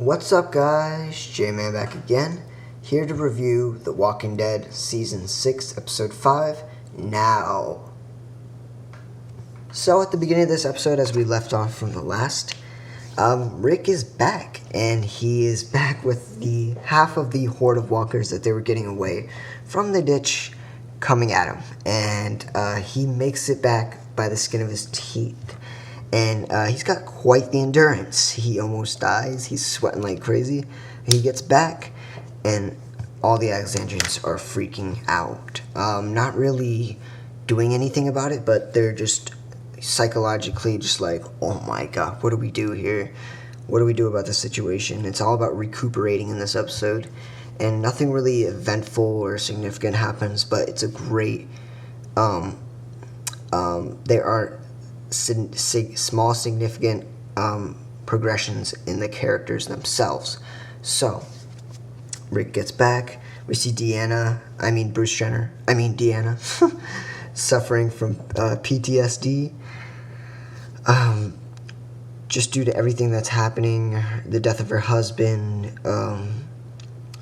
What's up, guys? J-Man back again, here to review The Walking Dead Season 6, Episode 5, Now. So at the beginning of this episode, as we left off from the last, Rick is back, and he is back with the half of the horde of walkers that they were getting away from the ditch coming at him, and he makes it back by the skin of his teeth. And he's got quite the endurance. He almost dies. He's sweating like crazy. He gets back, and all the Alexandrians are freaking out. Not really doing anything about it, but they're just psychologically just like, oh my god, what do we do here? What do we do about this situation? It's all about recuperating in this episode. And nothing really eventful or significant happens, but it's a great... there are small significant progressions in the characters themselves. So Rick gets back. We see Deanna suffering from PTSD just due to everything that's happening, the death of her husband.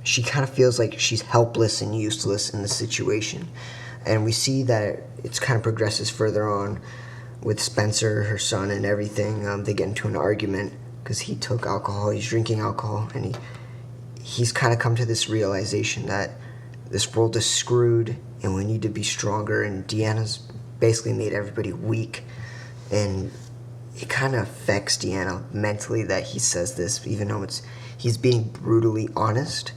She kind of feels like she's helpless and useless in the situation, and we see that it kind of progresses further on with Spencer, her son, and everything. They get into an argument because he took alcohol, he's drinking alcohol, and he's kind of come to this realization that this world is screwed and we need to be stronger, and Deanna's basically made everybody weak, and it kind of affects Deanna mentally that he says this, even though he's being brutally honest.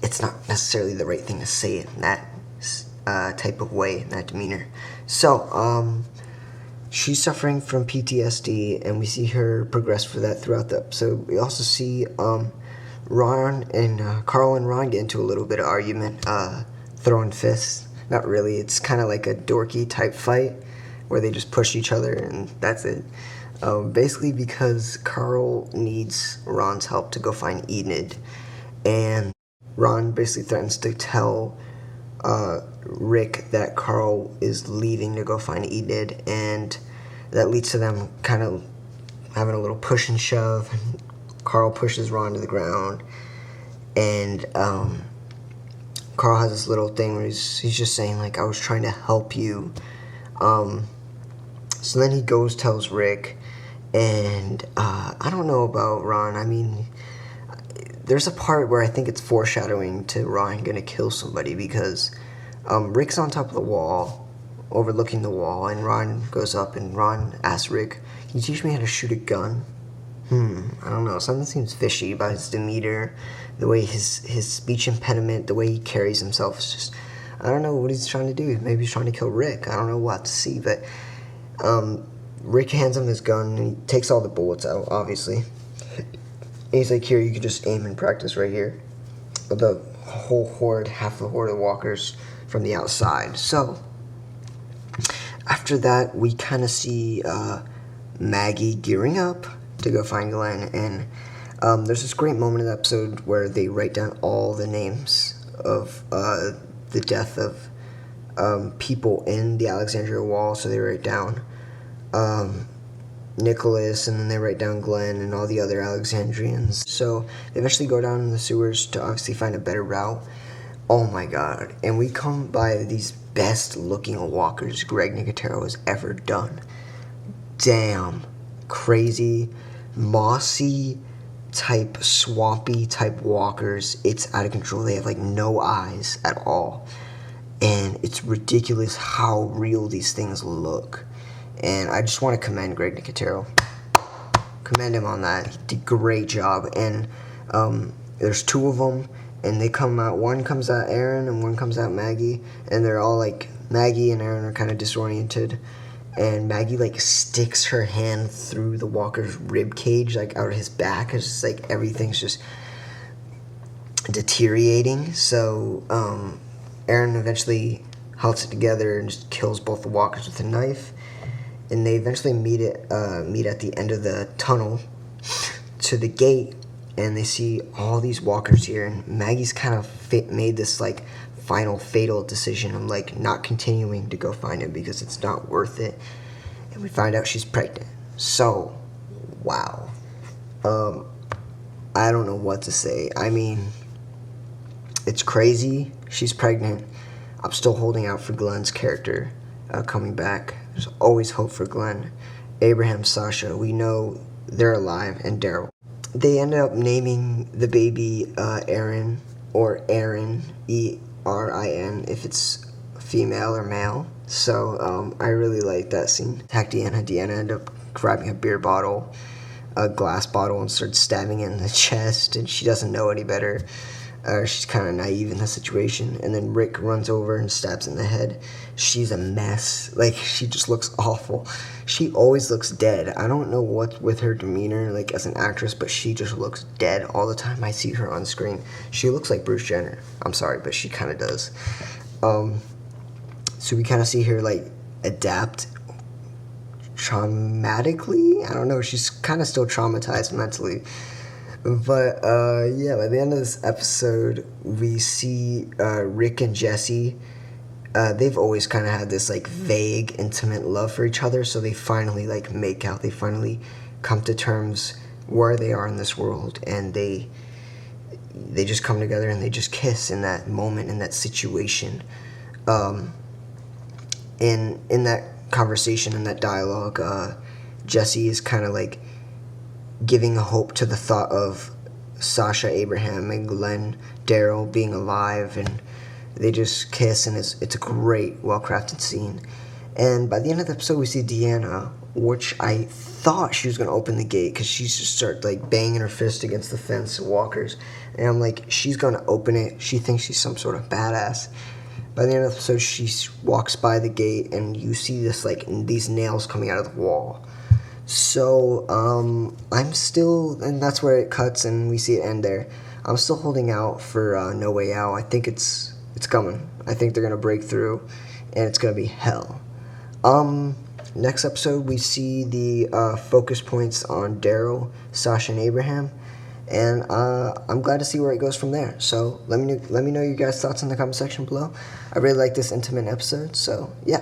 It's not necessarily the right thing to say it in that type of way, in that demeanor. So, she's suffering from PTSD, and we see her progress for that throughout the episode. We also see Ron and Carl and Ron get into a little bit of argument, throwing fists. Not really, it's kind of like a dorky type fight where they just push each other, and that's it. Basically because Carl needs Ron's help to go find Enid, and Ron basically threatens to tell Rick that Carl is leaving to go find Enid, and that leads to them kind of having a little push and shove. Carl pushes Ron to the ground, and Carl has this little thing where he's just saying, like, I was trying to help you. So then he goes, tells Rick, and I don't know about Ron. I mean, there's a part where I think it's foreshadowing to Ron gonna kill somebody, because Rick's on top of the wall, overlooking the wall, and Ron goes up, and Ron asks Rick, can you teach me how to shoot a gun? I don't know, something seems fishy about his demeanor, the way his speech impediment, the way he carries himself. It's just, I don't know what he's trying to do. Maybe he's trying to kill Rick. I don't know, we'll have to see, but Rick hands him his gun, and he takes all the bullets out, obviously. And he's like, here, you can just aim and practice right here. The whole horde, half the horde of walkers from the outside. So, after that, we kind of see Maggie gearing up to go find Glenn. And there's this great moment in the episode where they write down all the names of the death of people in the Alexandria Wall. So they write down Nicholas, and then they write down Glenn and all the other Alexandrians. So they eventually go down in the sewers to obviously find a better route. Oh my god. And we come by these best looking walkers Greg Nicotero has ever done. Damn. Crazy, mossy type, swampy type walkers. It's out of control. They have like no eyes at all. And it's ridiculous how real these things look. And I just want to commend Greg Nicotero. Commend him on that. He did a great job. And there's two of them, and they come out. One comes out Aaron, and one comes out Maggie. And they're all like, Maggie and Aaron are kind of disoriented. And Maggie like sticks her hand through the walker's rib cage, like out of his back. It's just like everything's just deteriorating. So Aaron eventually halts it together and just kills both the walkers with a knife. And they eventually meet at the end of the tunnel to the gate, and they see all these walkers here. And Maggie's kind of made this like final fatal decision of like not continuing to go find him because it's not worth it. And we find out she's pregnant. So, wow. I don't know what to say. I mean, it's crazy. She's pregnant. I'm still holding out for Glenn's character coming back. There's always hope for Glenn. Abraham, Sasha, we know they're alive, and Daryl. They ended up naming the baby Aaron, or Aaron, Erin, if it's female or male. So I really like that scene. Attack Deanna. Deanna ended up grabbing a beer bottle, a glass bottle, and starts stabbing it in the chest, and she doesn't know any better. She's kind of naive in the situation, and then Rick runs over and stabs in the head. She's a mess. Like, she just looks awful. She always looks dead. I don't know what's with her demeanor, like, as an actress, but she just looks dead all the time I see her on screen. She looks like Bruce Jenner. I'm sorry, but she kind of does. So we kind of see her, like, adapt traumatically. I don't know. She's kind of still traumatized mentally. But, yeah, by the end of this episode, we see Rick and Jesse. They've always kind of had this, like, vague, intimate love for each other, so they finally, like, make out. They finally come to terms where they are in this world, and they just come together and they just kiss in that moment, in that situation. In that conversation, in that dialogue, Jesse is kind of, like, giving hope to the thought of Sasha, Abraham, and Glenn, Daryl being alive, and they just kiss, and it's a great, well-crafted scene. And by the end of the episode, we see Deanna, which I thought she was going to open the gate, because she just started, like, banging her fist against the fence, walkers, and I'm like, she's going to open it. She thinks she's some sort of badass. By the end of the episode, she walks by the gate, and you see this, like, these nails coming out of the wall. So, I'm still, and that's where it cuts and we see it end there. I'm still holding out for No Way Out. I think it's coming. I think they're going to break through, and it's going to be hell. Next episode, we see the focus points on Daryl, Sasha, and Abraham, and I'm glad to see where it goes from there. So let me know your guys' thoughts in the comment section below. I really like this intimate episode, so yeah.